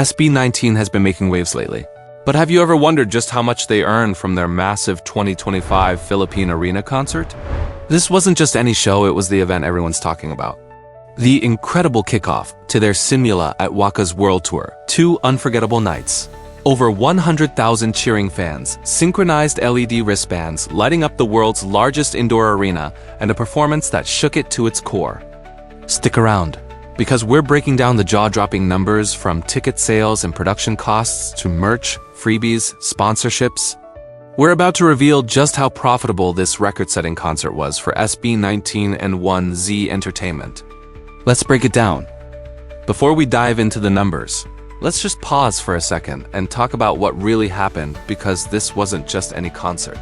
SB19 has been making waves lately. But have you ever wondered just how much they earned from their massive 2025 Philippine Arena concert? This wasn't just any show, it was the event everyone's talking about. The incredible kickoff to their Simula at Wakas World Tour, 2 unforgettable nights. Over 100,000 cheering fans, synchronized LED wristbands lighting up the world's largest indoor arena, and a performance that shook it to its core. Stick around, because we're breaking down the jaw-dropping numbers from ticket sales and production costs to merch, freebies, sponsorships. We're about to reveal just how profitable this record-setting concert was for SB19 and 1Z Entertainment. Let's break it down. Before we dive into the numbers, let's just pause for a second and talk about what really happened, because this wasn't just any concert.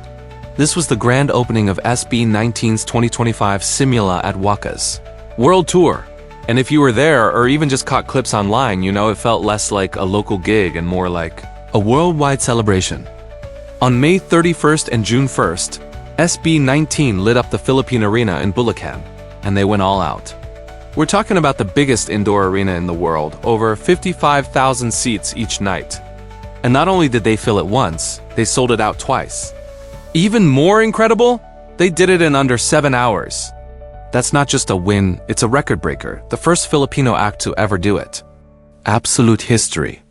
This was the grand opening of SB19's 2025 Simula at Wakas World Tour. And if you were there or even just caught clips online, you know it felt less like a local gig and more like a worldwide celebration. On May 31st and June 1st, SB19 lit up the Philippine Arena in Bulacan, and they went all out. We're talking about the biggest indoor arena in the world, over 55,000 seats each night. And not only did they fill it once, they sold it out twice. Even more incredible, they did it in under 7 hours. That's not just a win, it's a record breaker, the first Filipino act to ever do it. Absolute history.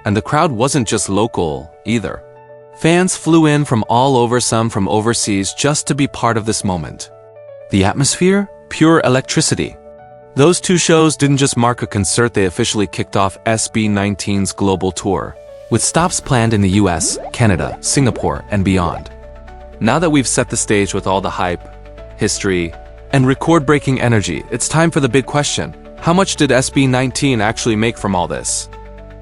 And the crowd wasn't just local, either. Fans flew in from all over, some from overseas, just to be part of this moment. The atmosphere? Pure electricity. Those 2 shows didn't just mark a concert, they officially kicked off SB19's global tour, with stops planned in the US, Canada, Singapore, and beyond. Now that we've set the stage with all the hype, history, and record-breaking energy, it's time for the big question. How much did SB19 actually make from all this?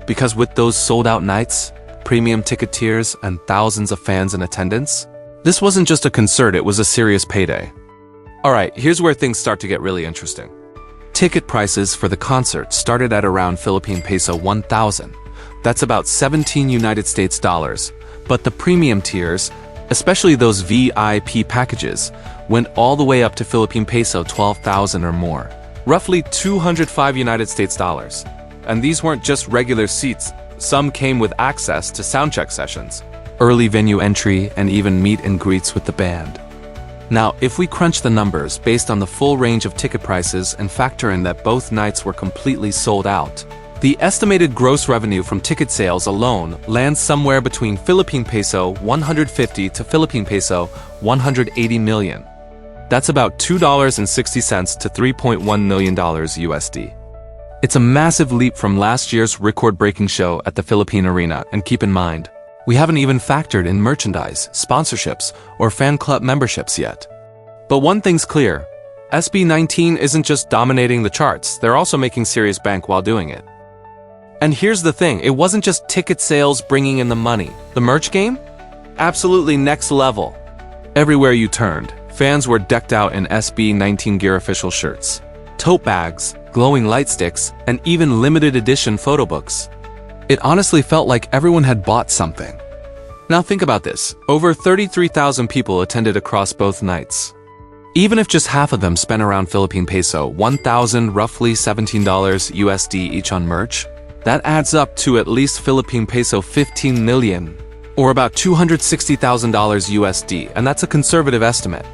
Because with those sold-out nights, premium ticket tiers, and thousands of fans in attendance, this wasn't just a concert, it was a serious payday. Alright, here's where things start to get really interesting. Ticket prices for the concert started at around Philippine peso 1,000. That's about 17 United States dollars. But the premium tiers, especially those VIP packages, went all the way up to Philippine peso 12,000 or more, roughly 205 United States dollars. And these weren't just regular seats, some came with access to soundcheck sessions, early venue entry, and even meet and greets with the band. Now, if we crunch the numbers based on the full range of ticket prices and factor in that both nights were completely sold out, the estimated gross revenue from ticket sales alone lands somewhere between Philippine peso 150 to Philippine peso 180 million. That's about $2.60 to $3.1 million USD. It's a massive leap from last year's record-breaking show at the Philippine Arena, and keep in mind, we haven't even factored in merchandise, sponsorships, or fan club memberships yet. But one thing's clear, SB19 isn't just dominating the charts, they're also making serious bank while doing it. And here's the thing, it wasn't just ticket sales bringing in the money. The merch game? Absolutely next level. Everywhere you turned, fans were decked out in SB19 gear, official shirts, tote bags, glowing light sticks, and even limited edition photo books. It honestly felt like everyone had bought something. Now think about this, over 33,000 people attended across both nights. Even if just half of them spent around Philippine peso 1,000, roughly $17 USD each on merch, that adds up to at least Philippine peso 15 million, or about $260,000 USD, and that's a conservative estimate.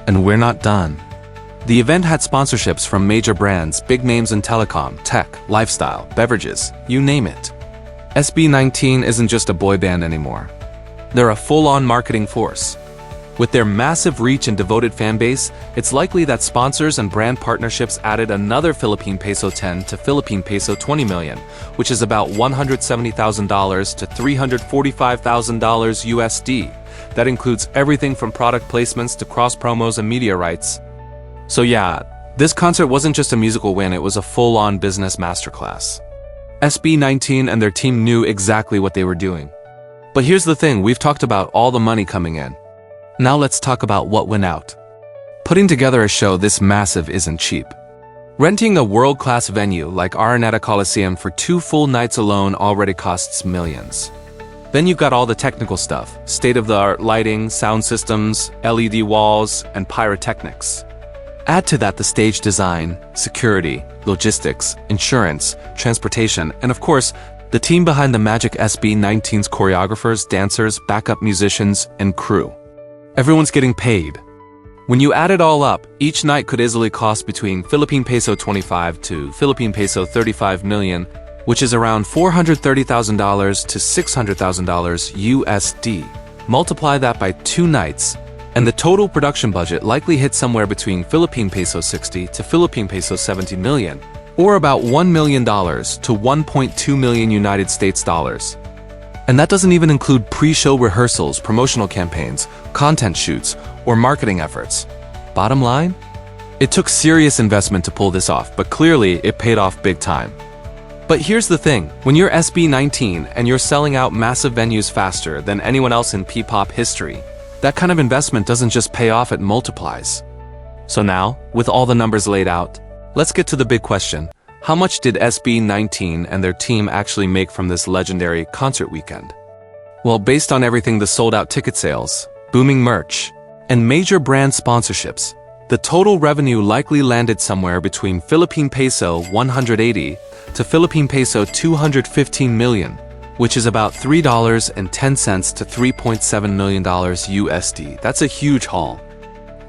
And we're not done. The event had sponsorships from major brands, big names in telecom, tech, lifestyle, beverages, you name it. SB19 isn't just a boy band anymore. They're a full-on marketing force. With their massive reach and devoted fan base, it's likely that sponsors and brand partnerships added another Philippine peso 10 to Philippine peso 20 million, which is about $170,000 to $345,000 USD. That includes everything from product placements to cross-promos and media rights. So yeah, this concert wasn't just a musical win, it was a full-on business masterclass. SB19 and their team knew exactly what they were doing. But here's the thing, we've talked about all the money coming in. Now let's talk about what went out. Putting together a show this massive isn't cheap. Renting a world-class venue like Araneta Coliseum for 2 full nights alone already costs millions. Then you've got all the technical stuff, state-of-the-art lighting, sound systems, LED walls, and pyrotechnics. Add to that the stage design, security, logistics, insurance, transportation, and of course, The team behind the magic SB19's choreographers, dancers, backup musicians, and crew. Everyone's getting paid. When you add it all up, each night could easily cost between Philippine peso 25 to Philippine peso 35 million, which is around $430,000 to $600,000 USD. Multiply that by 2 nights, and the total production budget likely hits somewhere between Philippine peso 60 to Philippine peso 70 million, or about $1 million to 1.2 million United States dollars. And that doesn't even include pre-show rehearsals, promotional campaigns, content shoots, or marketing efforts. Bottom line? It took serious investment to pull this off, but clearly it paid off big time. But here's the thing, when you're SB19 and you're selling out massive venues faster than anyone else in PPop history, that kind of investment doesn't just pay off, it multiplies. So now, with all the numbers laid out, let's get to the big question. How much did SB19 and their team actually make from this legendary concert weekend? Well, based on everything, the sold-out ticket sales, booming merch, and major brand sponsorships, the total revenue likely landed somewhere between Philippine peso 180 to Philippine peso 215 million, which is about $3.10 to $3.7 million USD. That's a huge haul.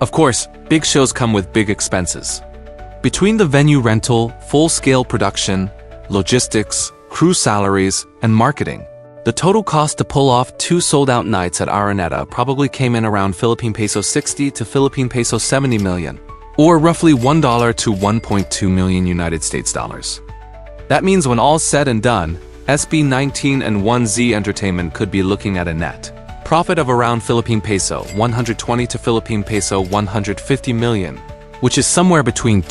Of course, big shows come with big expenses. Between the venue rental, full-scale production, logistics, crew salaries, and marketing, the total cost to pull off 2 sold-out nights at Araneta probably came in around Philippine peso 60 to Philippine peso 70 million, or roughly $1 to 1.2 million United States dollars. That means when all's said and done, SB19 and 1Z Entertainment could be looking at a net profit of around Philippine peso 120 to Philippine peso 150 million, which is somewhere between $2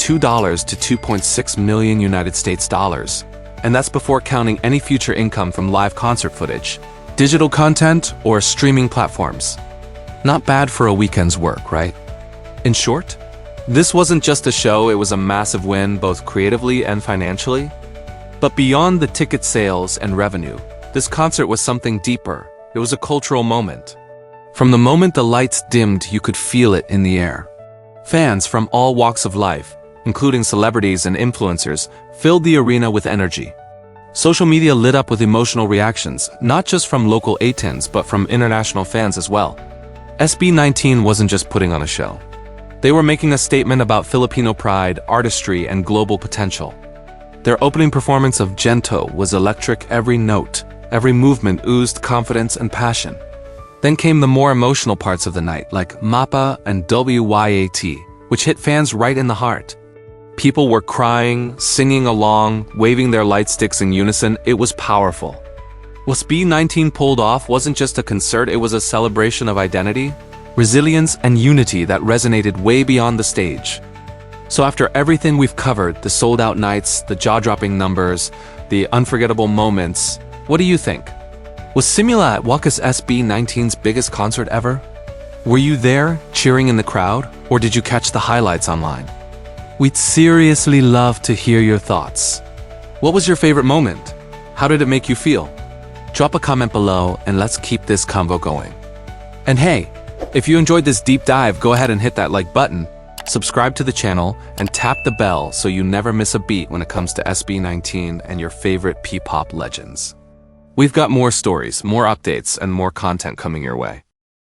to 2.6 million United States dollars. And that's before counting any future income from live concert footage, digital content, or streaming platforms. Not bad for a weekend's work, right? In short, this wasn't just a show, it was a massive win both creatively and financially. But beyond the ticket sales and revenue, this concert was something deeper. It was a cultural moment. From the moment the lights dimmed, you could feel it in the air. Fans from all walks of life, including celebrities and influencers, filled the arena with energy. Social media lit up with emotional reactions, not just from local ATINs, but from international fans as well. SB19 wasn't just putting on a show. They were making a statement about Filipino pride, artistry, and global potential. Their opening performance of GENTO was electric. Every note, every movement oozed confidence and passion. Then came the more emotional parts of the night, like MAPA and WYAT, which hit fans right in the heart. People were crying, singing along, waving their light sticks in unison. It was powerful. What SB19 pulled off wasn't just a concert, it was a celebration of identity, resilience, and unity that resonated way beyond the stage. So after everything we've covered, the sold-out nights, the jaw-dropping numbers, the unforgettable moments, what do you think? Was Simula at Wakas SB19's biggest concert ever? Were you there, cheering in the crowd, or did you catch the highlights online? We'd seriously love to hear your thoughts. What was your favorite moment? How did it make you feel? Drop a comment below and let's keep this convo going. And hey, if you enjoyed this deep dive, go ahead and hit that like button, subscribe to the channel, and tap the bell so you never miss a beat when it comes to SB19 and your favorite PPop legends. We've got more stories, more updates, and more content coming your way.